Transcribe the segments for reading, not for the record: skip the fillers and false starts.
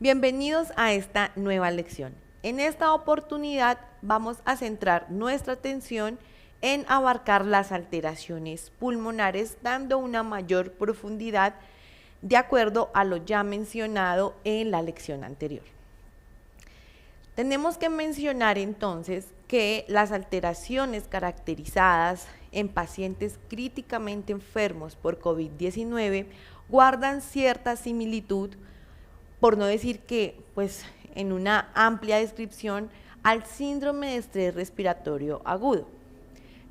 Bienvenidos a esta nueva lección. En esta oportunidad vamos a centrar nuestra atención en abarcar las alteraciones pulmonares dando una mayor profundidad de acuerdo a lo ya mencionado en la lección anterior. Tenemos que mencionar entonces que las alteraciones caracterizadas en pacientes críticamente enfermos por COVID-19 guardan cierta similitud, por no decir que, en una amplia descripción, al síndrome de estrés respiratorio agudo.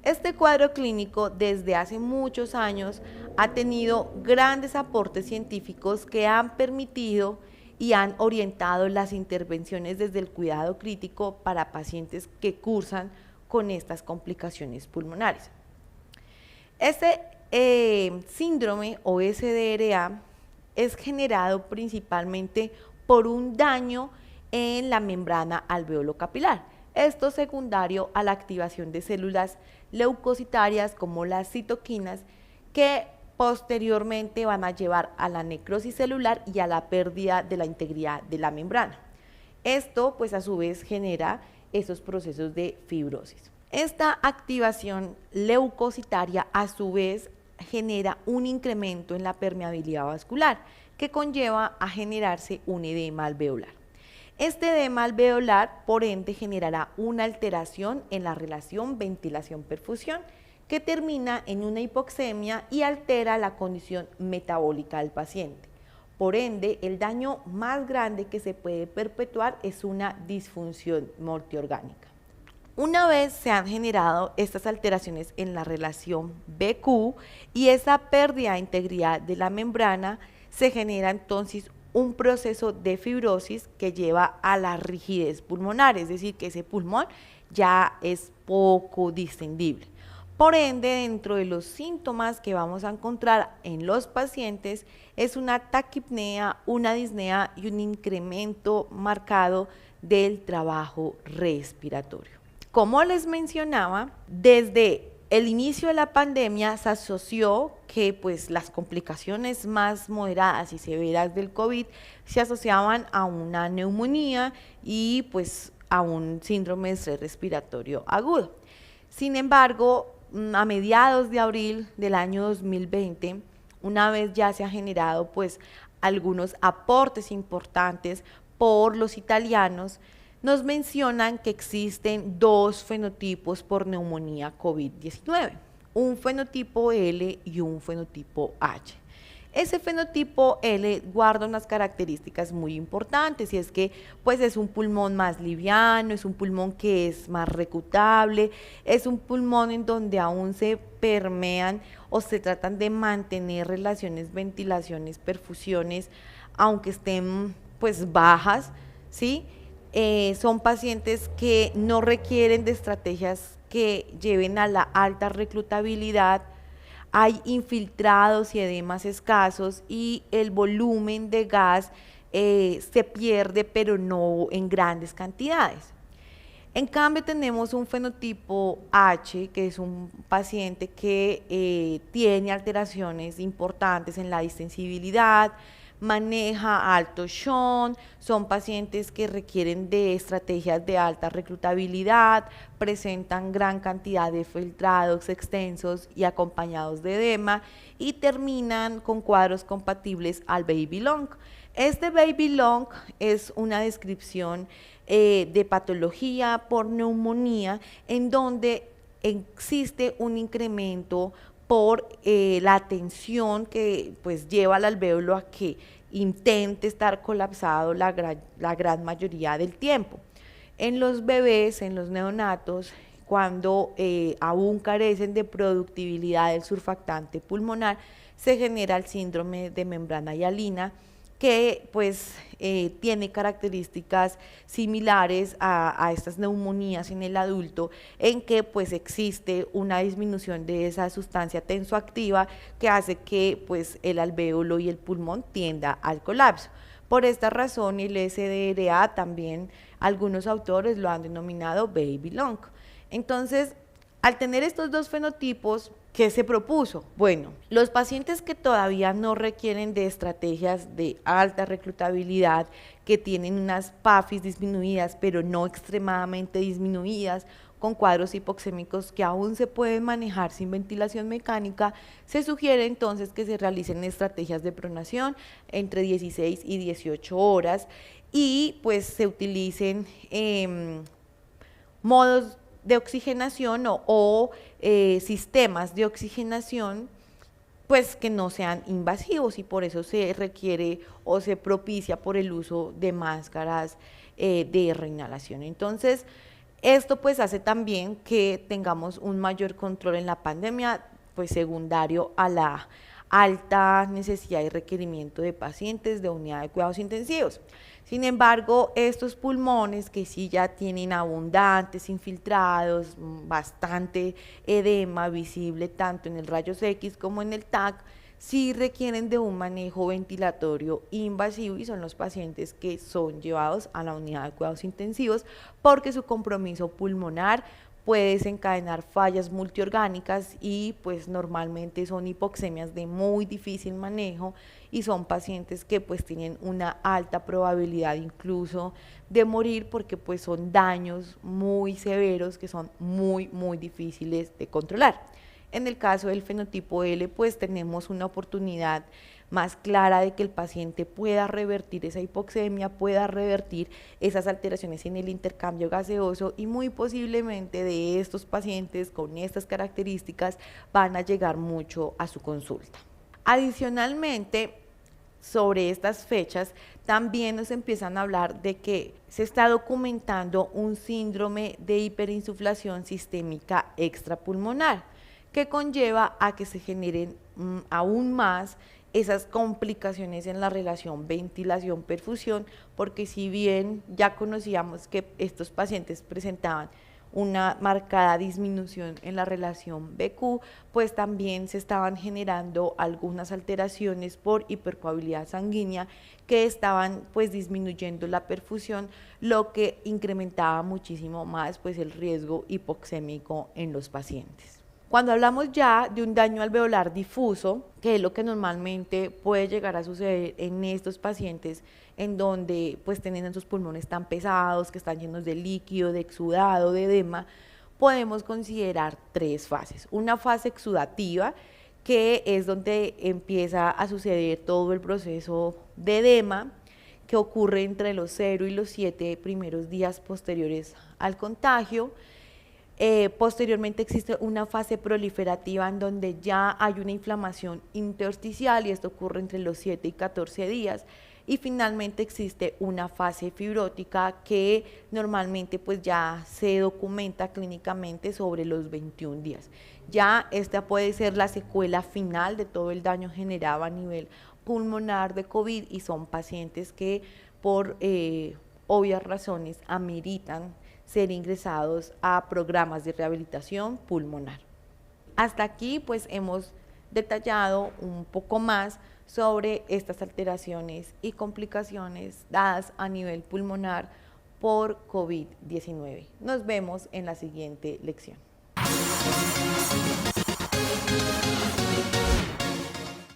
Este cuadro clínico desde hace muchos años ha tenido grandes aportes científicos que han permitido y han orientado las intervenciones desde el cuidado crítico para pacientes que cursan con estas complicaciones pulmonares. Este síndrome o SDRA es generado principalmente por un daño en la membrana alveolo-capilar. Esto secundario a la activación de células leucocitarias como las citoquinas, que posteriormente van a llevar a la necrosis celular y a la pérdida de la integridad de la membrana. Esto a su vez genera esos procesos de fibrosis. Esta activación leucocitaria a su vez genera un incremento en la permeabilidad vascular que conlleva a generarse un edema alveolar. Este edema alveolar, por ende, generará una alteración en la relación ventilación-perfusión que termina en una hipoxemia y altera la condición metabólica del paciente. Por ende, el daño más grande que se puede perpetuar es una disfunción multiorgánica. Una vez se han generado estas alteraciones en la relación BQ y esa pérdida de integridad de la membrana, se genera entonces un proceso de fibrosis que lleva a la rigidez pulmonar, es decir, que ese pulmón ya es poco distendible. Por ende, dentro de los síntomas que vamos a encontrar en los pacientes es una taquipnea, una disnea y un incremento marcado del trabajo respiratorio. Como les mencionaba, desde el inicio de la pandemia se asoció que las complicaciones más moderadas y severas del COVID se asociaban a una neumonía y a un síndrome de estrés respiratorio agudo. Sin embargo, a mediados de abril del año 2020, una vez ya se ha generado algunos aportes importantes por los italianos, nos mencionan que existen dos fenotipos por neumonía COVID-19, un fenotipo L y un fenotipo H. Ese fenotipo L guarda unas características muy importantes y es que es un pulmón más liviano, es un pulmón que es más reclutable, es un pulmón en donde aún se permean o se tratan de mantener relaciones, ventilaciones, perfusiones, aunque estén bajas, ¿sí? Son pacientes que no requieren de estrategias que lleven a la alta reclutabilidad, hay infiltrados y edemas escasos y el volumen de gas se pierde, pero no en grandes cantidades. En cambio tenemos un fenotipo H, que es un paciente que tiene alteraciones importantes en la distensibilidad, maneja alto SHON, son pacientes que requieren de estrategias de alta reclutabilidad, presentan gran cantidad de filtrados extensos y acompañados de edema y terminan con cuadros compatibles al baby long. Este baby long es una descripción de patología por neumonía en donde existe un incremento por la tensión que lleva al alvéolo a que intente estar colapsado la gran mayoría del tiempo. En los bebés, en los neonatos, cuando aún carecen de productibilidad del surfactante pulmonar, se genera el síndrome de membrana hialina, que tiene características similares a estas neumonías en el adulto, en que existe una disminución de esa sustancia tensoactiva que hace que el alvéolo y el pulmón tienda al colapso. Por esta razón el SDRA también algunos autores lo han denominado baby long. Entonces, al tener estos dos fenotipos, ¿Qué se propuso? Bueno, los pacientes que todavía no requieren de estrategias de alta reclutabilidad, que tienen unas PAFIs disminuidas, pero no extremadamente disminuidas, con cuadros hipoxémicos que aún se pueden manejar sin ventilación mecánica, se sugiere entonces que se realicen estrategias de pronación entre 16 y 18 horas y pues se utilicen modos de oxigenación o sistemas de oxigenación pues que no sean invasivos, y por eso se requiere o se propicia por el uso de máscaras de reinhalación. Entonces, esto pues hace también que tengamos un mayor control en la pandemia, pues secundario a la alta necesidad y requerimiento de pacientes de unidad de cuidados intensivos. Sin embargo, estos pulmones que sí ya tienen abundantes infiltrados, bastante edema visible tanto en el rayos X como en el TAC, sí requieren de un manejo ventilatorio invasivo, y son los pacientes que son llevados a la unidad de cuidados intensivos porque su compromiso pulmonar puede desencadenar fallas multiorgánicas y pues normalmente son hipoxemias de muy difícil manejo, y son pacientes que pues tienen una alta probabilidad incluso de morir porque pues son daños muy severos que son muy difíciles de controlar. En el caso del fenotipo L, pues tenemos una oportunidad más clara de que el paciente pueda revertir esa hipoxemia, pueda revertir esas alteraciones en el intercambio gaseoso, y muy posiblemente de estos pacientes con estas características van a llegar mucho a su consulta. Adicionalmente, sobre estas fechas, también nos empiezan a hablar de que se está documentando un síndrome de hiperinsuflación sistémica extrapulmonar, que conlleva a que se generen aún más esas complicaciones en la relación ventilación-perfusión, porque si bien ya conocíamos que estos pacientes presentaban una marcada disminución en la relación BQ, pues también se estaban generando algunas alteraciones por hipercoagulabilidad sanguínea que estaban pues disminuyendo la perfusión, lo que incrementaba muchísimo más pues el riesgo hipoxémico en los pacientes. Cuando hablamos ya de un daño alveolar difuso, que es lo que normalmente puede llegar a suceder en estos pacientes en donde pues tienen sus pulmones tan pesados, que están llenos de líquido, de exudado, de edema, podemos considerar tres fases. Una fase exudativa, que es donde empieza a suceder todo el proceso de edema, que ocurre entre los 0 y los 7 primeros días posteriores al contagio. Posteriormente existe una fase proliferativa en donde ya hay una inflamación intersticial, y esto ocurre entre los 7 y 14 días. Y finalmente existe una fase fibrótica que normalmente pues ya se documenta clínicamente sobre los 21 días. Ya esta puede ser la secuela final de todo el daño generado a nivel pulmonar de COVID, y son pacientes que por obvias razones ameritan ser ingresados a programas de rehabilitación pulmonar. Hasta aquí pues hemos detallado un poco más sobre estas alteraciones y complicaciones dadas a nivel pulmonar por COVID-19. Nos vemos en la siguiente lección.